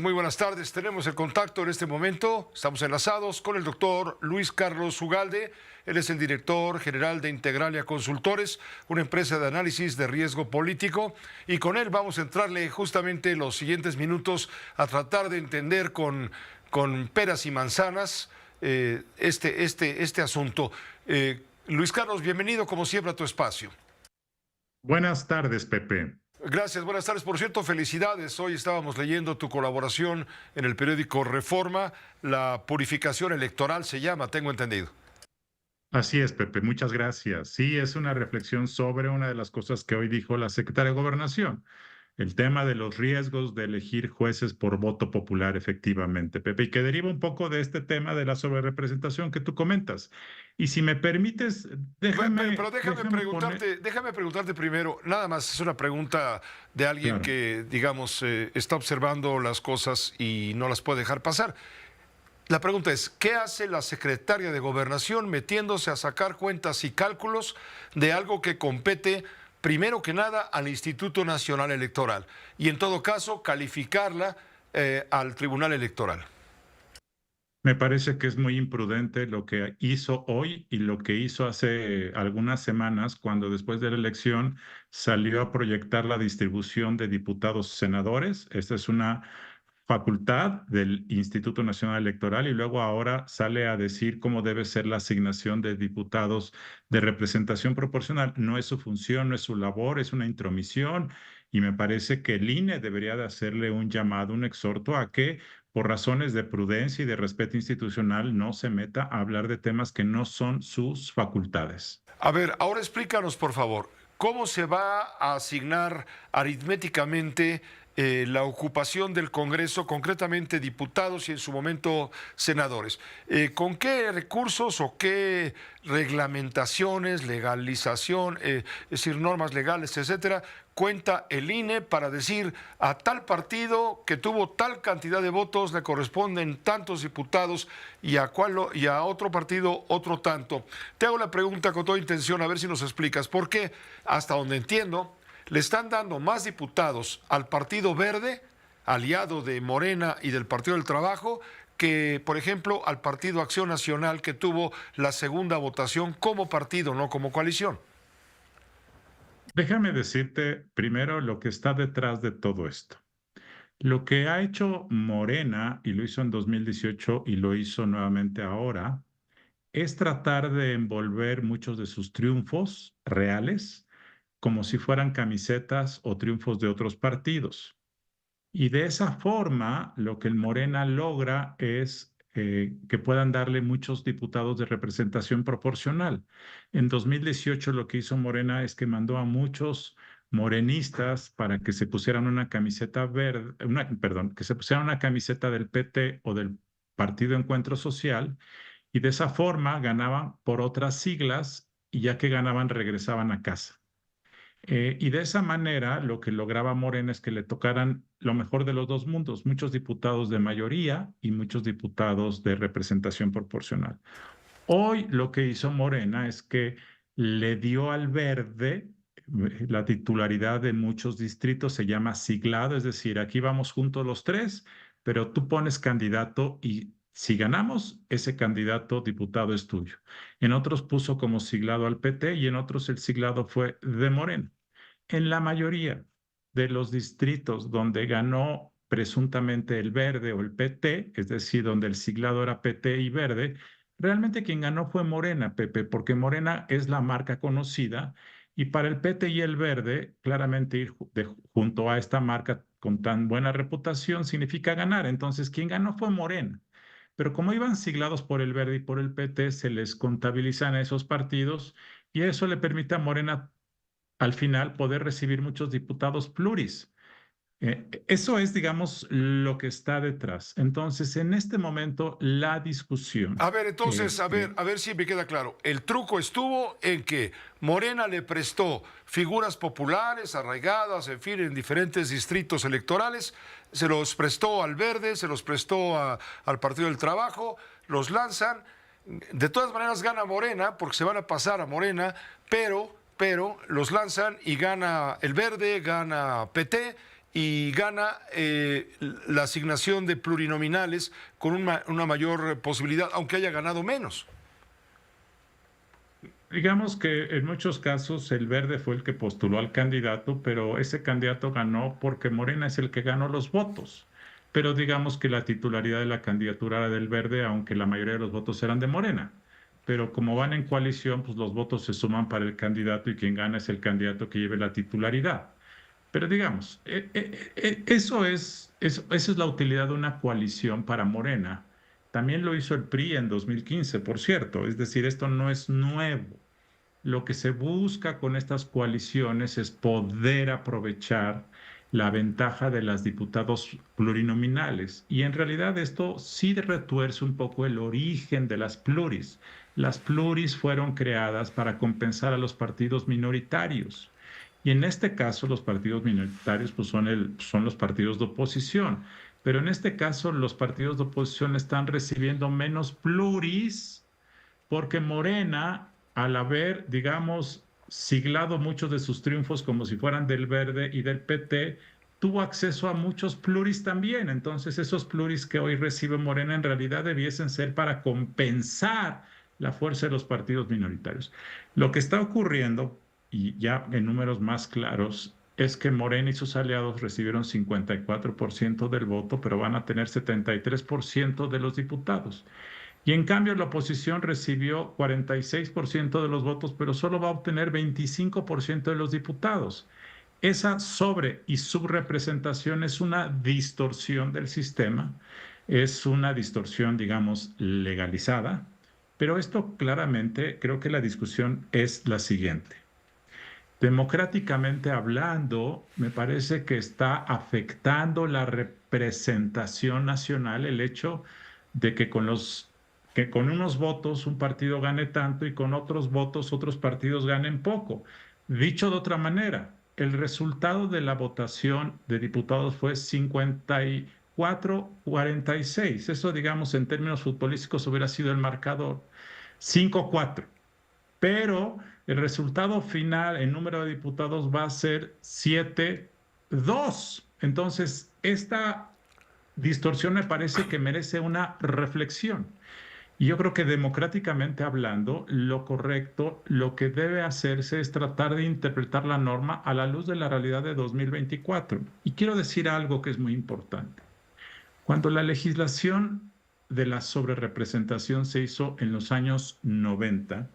Muy buenas tardes, tenemos el contacto en este momento, estamos enlazados con el doctor Luis Carlos Ugalde, él es el director general de Integralia Consultores, una empresa de análisis de riesgo político, y con él vamos a entrarle justamente los siguientes minutos a tratar de entender con peras y manzanas este asunto. Luis Carlos, bienvenido como siempre a tu espacio. Buenas tardes, Pepe. Gracias, buenas tardes. Por cierto, felicidades. Hoy estábamos leyendo tu colaboración en el periódico Reforma. La purificación electoral se llama, tengo entendido. Así es, Pepe, muchas gracias. Sí, es una reflexión sobre una de las cosas que hoy dijo la secretaria de Gobernación, el tema de los riesgos de elegir jueces por voto popular, efectivamente, Pepe, y que deriva un poco de este tema de la sobrerepresentación que tú comentas. Y si me permites, Pero poner... déjame preguntarte primero, nada más es una pregunta de alguien Claro. que, digamos, está observando las cosas y no las puede dejar pasar. La pregunta es, ¿qué hace la secretaria de Gobernación metiéndose a sacar cuentas y cálculos de algo que compete, primero que nada, al Instituto Nacional Electoral? Y en todo caso, calificarla al Tribunal Electoral. Me parece que es muy imprudente lo que hizo hoy y lo que hizo hace algunas semanas, cuando después de la elección salió a proyectar la distribución de diputados senadores. Esta es una facultad del Instituto Nacional Electoral y luego ahora sale a decir cómo debe ser la asignación de diputados de representación proporcional. No es su función, no es su labor, es una intromisión y me parece que el INE debería de hacerle un llamado, un exhorto a que por razones de prudencia y de respeto institucional no se meta a hablar de temas que no son sus facultades. A ver, ahora explícanos, por favor, ¿cómo se va a asignar aritméticamente la ocupación del Congreso, concretamente diputados y en su momento senadores? ¿Con qué recursos o qué reglamentaciones, legalización, es decir, normas legales, etcétera, cuenta el INE para decir a tal partido que tuvo tal cantidad de votos le corresponden tantos diputados y y a otro partido otro tanto? Te hago la pregunta con toda intención, a ver si nos explicas por qué, hasta donde entiendo, le están dando más diputados al Partido Verde, aliado de Morena y del Partido del Trabajo, que, por ejemplo, al Partido Acción Nacional, que tuvo la segunda votación como partido, no como coalición. Déjame decirte primero lo que está detrás de todo esto. Lo que ha hecho Morena, y lo hizo en 2018 y lo hizo nuevamente ahora, es tratar de envolver muchos de sus triunfos reales como si fueran camisetas o triunfos de otros partidos. Y de esa forma, lo que el Morena logra es que puedan darle muchos diputados de representación proporcional. En 2018 lo que hizo Morena es que mandó a muchos morenistas para que se pusieran una camiseta verde, perdón, que se pusieran una camiseta del PT o del Partido Encuentro Social, y de esa forma ganaban por otras siglas y ya que ganaban regresaban a casa. Y de esa manera lo que lograba Morena es que le tocaran lo mejor de los dos mundos, muchos diputados de mayoría y muchos diputados de representación proporcional. Hoy lo que hizo Morena es que le dio al verde la titularidad de muchos distritos, se llama siglado, es decir, aquí vamos juntos los tres, pero tú pones candidato y si ganamos, ese candidato diputado es tuyo. En otros puso como siglado al PT y en otros el siglado fue de Morena. En la mayoría de los distritos donde ganó presuntamente el verde o el PT, es decir, donde el siglado era PT y verde, realmente quien ganó fue Morena, Pepe, porque Morena es la marca conocida y para el PT y el verde, claramente ir junto a esta marca con tan buena reputación significa ganar. Entonces, quien ganó fue Morena. Pero como iban siglados por el verde y por el PT, se les contabilizan a esos partidos y eso le permite a Morena al final poder recibir muchos diputados pluris. Eso es, digamos, lo que está detrás. Entonces, en este momento, la discusión. A ver, entonces, a ver si me queda claro. El truco estuvo en que Morena le prestó figuras populares, arraigadas, en fin, en diferentes distritos electorales, se los prestó al Verde, se los prestó al Partido del Trabajo, los lanzan. De todas maneras gana Morena, porque se van a pasar a Morena, pero los lanzan y gana el Verde, gana PT, y gana la asignación de plurinominales con una mayor posibilidad, aunque haya ganado menos. Digamos que en muchos casos el Verde fue el que postuló al candidato, pero ese candidato ganó porque Morena es el que ganó los votos. Pero digamos que la titularidad de la candidatura era del Verde, aunque la mayoría de los votos eran de Morena. Pero como van en coalición, pues los votos se suman para el candidato y quien gana es el candidato que lleve la titularidad. Pero digamos, esa es la utilidad de una coalición para Morena. También lo hizo el PRI en 2015, por cierto. Es decir, esto no es nuevo. Lo que se busca con estas coaliciones es poder aprovechar la ventaja de los diputados plurinominales. Y en realidad esto sí retuerce un poco el origen de las pluris. Las pluris fueron creadas para compensar a los partidos minoritarios. Y en este caso los partidos minoritarios pues son los partidos de oposición. Pero en este caso los partidos de oposición están recibiendo menos pluris porque Morena, al haber, digamos, siglado muchos de sus triunfos como si fueran del Verde y del PT, tuvo acceso a muchos pluris también. Entonces, esos pluris que hoy recibe Morena en realidad debiesen ser para compensar la fuerza de los partidos minoritarios. Lo que está ocurriendo, y ya en números más claros, es que Morena y sus aliados recibieron 54% del voto, pero van a tener 73% de los diputados. Y en cambio la oposición recibió 46% de los votos, pero solo va a obtener 25% de los diputados. Esa sobre y subrepresentación es una distorsión del sistema, es una distorsión, digamos, legalizada, pero esto claramente creo que la discusión es la siguiente. Democráticamente hablando, me parece que está afectando la representación nacional el hecho de que con unos votos un partido gane tanto y con otros votos otros partidos ganen poco. Dicho de otra manera, el resultado de la votación de diputados fue 54-46. Eso, digamos, en términos futbolísticos hubiera sido el marcador 5-4. Pero el resultado final en número de diputados va a ser 7-2. Entonces, esta distorsión me parece que merece una reflexión. Y yo creo que democráticamente hablando, lo correcto, lo que debe hacerse es tratar de interpretar la norma a la luz de la realidad de 2024. Y quiero decir algo que es muy importante. Cuando la legislación de la sobrerepresentación se hizo en los años 90,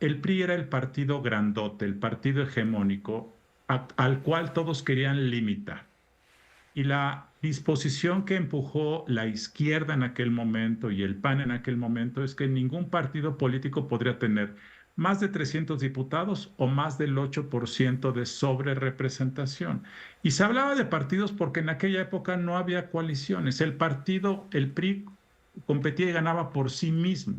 el PRI era el partido grandote, el partido hegemónico, al cual todos querían limitar. Y la disposición que empujó la izquierda en aquel momento y el PAN en aquel momento es que ningún partido político podría tener más de 300 diputados o más del 8% de sobrerepresentación. Y se hablaba de partidos porque en aquella época no había coaliciones. El PRI, competía y ganaba por sí mismo.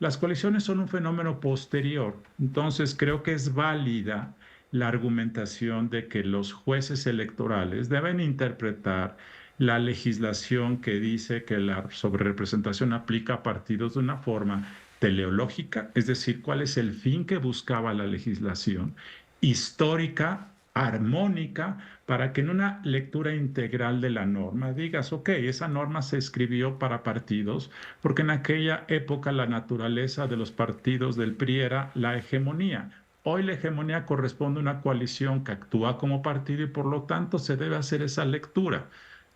Las coaliciones son un fenómeno posterior. Entonces creo que es válida la argumentación de que los jueces electorales deben interpretar la legislación que dice que la sobrerepresentación aplica a partidos de una forma teleológica, es decir, cuál es el fin que buscaba la legislación, histórica, armónica, para que en una lectura integral de la norma digas, ok, esa norma se escribió para partidos, porque en aquella época la naturaleza de los partidos del PRI era la hegemonía. Hoy la hegemonía corresponde a una coalición que actúa como partido y por lo tanto se debe hacer esa lectura.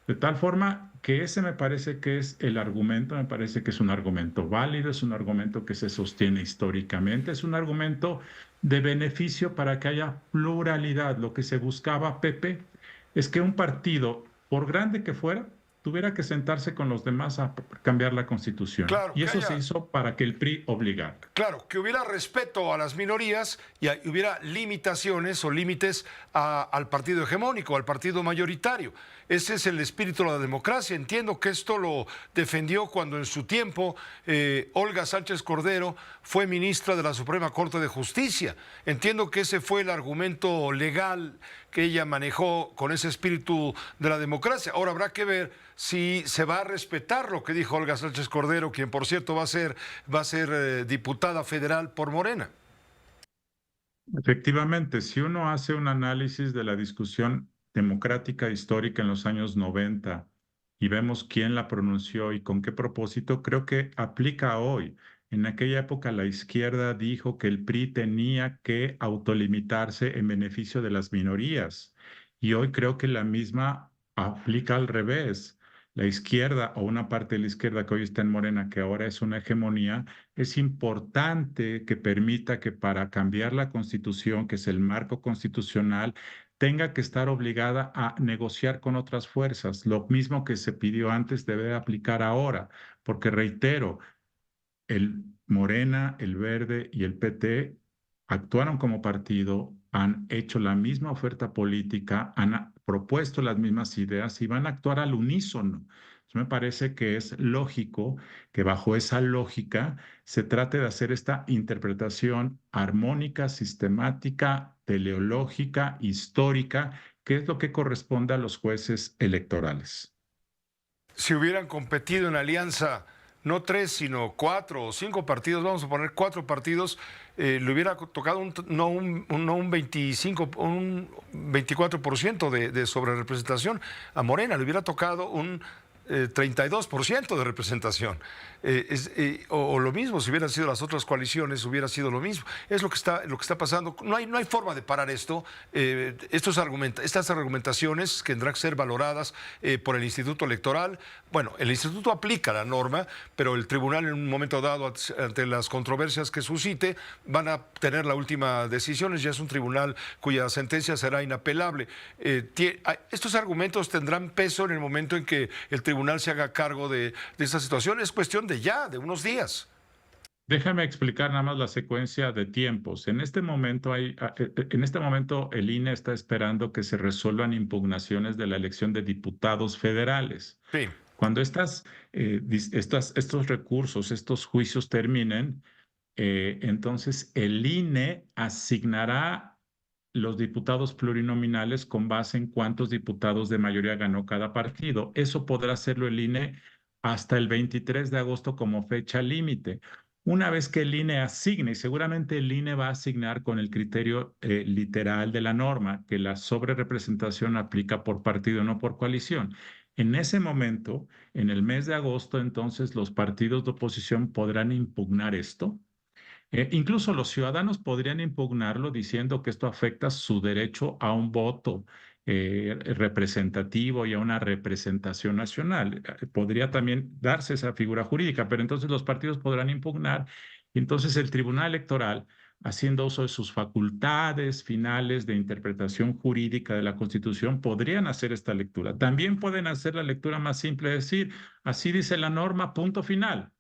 De tal forma que ese me parece que es el argumento, me parece que es un argumento válido, es un argumento que se sostiene históricamente, es un argumento de beneficio para que haya pluralidad. Lo que se buscaba, Pepe, es que un partido, por grande que fuera, tuviera que sentarse con los demás a cambiar la Constitución. Claro, Y que eso se haya, hizo para que el PRI obligara. claro, que hubiera respeto a las minorías y hubiera limitaciones o límites al partido hegemónico, al partido mayoritario. Ese es el espíritu de la democracia. Entiendo que esto lo defendió cuando en su tiempo Olga Sánchez Cordero fue ministra de la Suprema Corte de Justicia. Entiendo que ese fue el argumento legal que ella manejó con ese espíritu de la democracia. Ahora habrá que ver si se va a respetar lo que dijo Olga Sánchez Cordero, quien por cierto va a ser diputada federal por Morena. Efectivamente, si uno hace un análisis de la discusión democrática histórica en los años 90 y vemos quién la pronunció y con qué propósito, creo que aplica hoy. En aquella época la izquierda dijo que el PRI tenía que autolimitarse en beneficio de las minorías y hoy creo que la misma aplica al revés. La izquierda o una parte de la izquierda que hoy está en Morena, que ahora es una hegemonía, es importante que permita que para cambiar la Constitución, que es el marco constitucional, tenga que estar obligada a negociar con otras fuerzas. Lo mismo que se pidió antes debe aplicar ahora, porque reitero, el Morena, el Verde y el PT actuaron como partido, han hecho la misma oferta política, han propuesto las mismas ideas y van a actuar al unísono. Entonces, me parece que es lógico que bajo esa lógica se trate de hacer esta interpretación armónica, sistemática, teleológica, histórica, que es lo que corresponde a los jueces electorales. Si hubieran competido en alianza, no 3, sino 4 o 5 partidos, vamos a poner 4 partidos, le hubiera tocado no un 25, un 24% de sobrerepresentación a Morena, le hubiera tocado un 32% de representación. O lo mismo, si hubieran sido las otras coaliciones, hubiera sido lo mismo. Es lo que está pasando. No hay forma de parar esto. Estas argumentaciones tendrán que ser valoradas por el Instituto Electoral. Bueno, el Instituto aplica la norma, pero el tribunal en un momento dado, ante las controversias que suscite, van a tener la última decisión. Ya es un tribunal cuya sentencia será inapelable. Estos argumentos tendrán peso en el momento en que el tribunal se haga cargo de esta situación. Es cuestión de unos días. Déjame explicar nada más la secuencia de tiempos. En este momento el INE está esperando que se resuelvan impugnaciones de la elección de diputados federales. Sí. Cuando estos recursos, estos juicios terminen, entonces el INE asignará los diputados plurinominales con base en cuántos diputados de mayoría ganó cada partido. Eso podrá hacerlo el INE hasta el 23 de agosto como fecha límite. Una vez que el INE asigne, y seguramente el INE va a asignar con el criterio literal de la norma, que la sobrerepresentación aplica por partido, no por coalición. En ese momento, en el mes de agosto, entonces los partidos de oposición podrán impugnar esto. Incluso los ciudadanos podrían impugnarlo diciendo que esto afecta su derecho a un voto representativo y a una representación nacional. Podría también darse esa figura jurídica, pero entonces los partidos podrán impugnar y entonces el Tribunal Electoral, haciendo uso de sus facultades finales de interpretación jurídica de la Constitución, podrían hacer esta lectura. También pueden hacer la lectura más simple, decir, así dice la norma, punto final.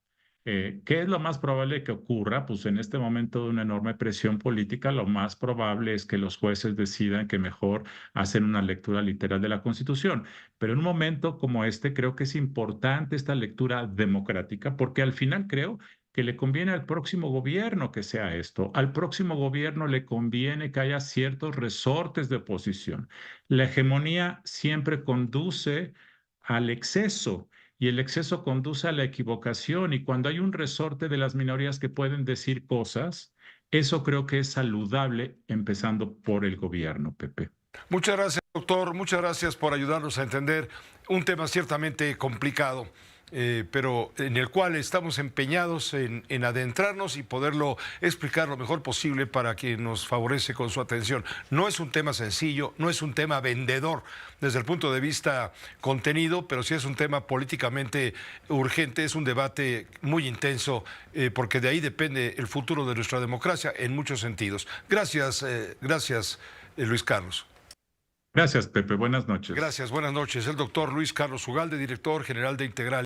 ¿Qué es lo más probable que ocurra? Pues en este momento de una enorme presión política, lo más probable es que los jueces decidan que mejor hacen una lectura literal de la Constitución. Pero en un momento como este, creo que es importante esta lectura democrática, porque al final creo que le conviene al próximo gobierno que sea esto. Al próximo gobierno le conviene que haya ciertos resortes de oposición. La hegemonía siempre conduce al exceso y el exceso conduce a la equivocación y cuando hay un resorte de las minorías que pueden decir cosas, eso creo que es saludable, empezando por el gobierno, Pepe. Muchas gracias, doctor. Muchas gracias por ayudarnos a entender un tema ciertamente complicado, pero en el cual estamos empeñados en adentrarnos y poderlo explicar lo mejor posible para que nos favorece con su atención. No es un tema sencillo, no es un tema vendedor desde el punto de vista contenido, pero sí es un tema políticamente urgente, es un debate muy intenso, porque de ahí depende el futuro de nuestra democracia en muchos sentidos. Gracias, Luis Carlos. Gracias, Pepe. Buenas noches. Gracias, buenas noches. El doctor Luis Carlos Ugalde, director general de Integral.